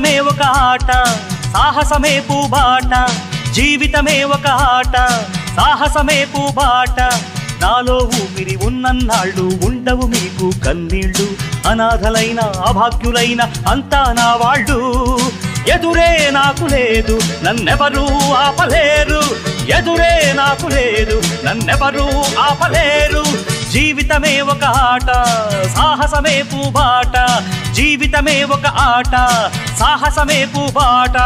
జీవితమే ఒక ఆట సాహసమే పూబాట జీవితమే ఒక ఆట సాహసమే పూబాట నాలో ఊపిరి ఉన్నన్నాళ్ళు ఉండవు మీకు కన్నీళ్ళు అనాథలైన అభాగ్యులైన అంతా నా వాళ్ళు ఎదురే నాకు లేదు నన్నెవరూ ఆపలేరు ఎదురే నాకు లేదు నన్నెవరూ ఆపలేరు జీవితమే ఒక ఆట సాహసమే పూబాట జీవితమే ఒక ఆట సాహసమే పూబాట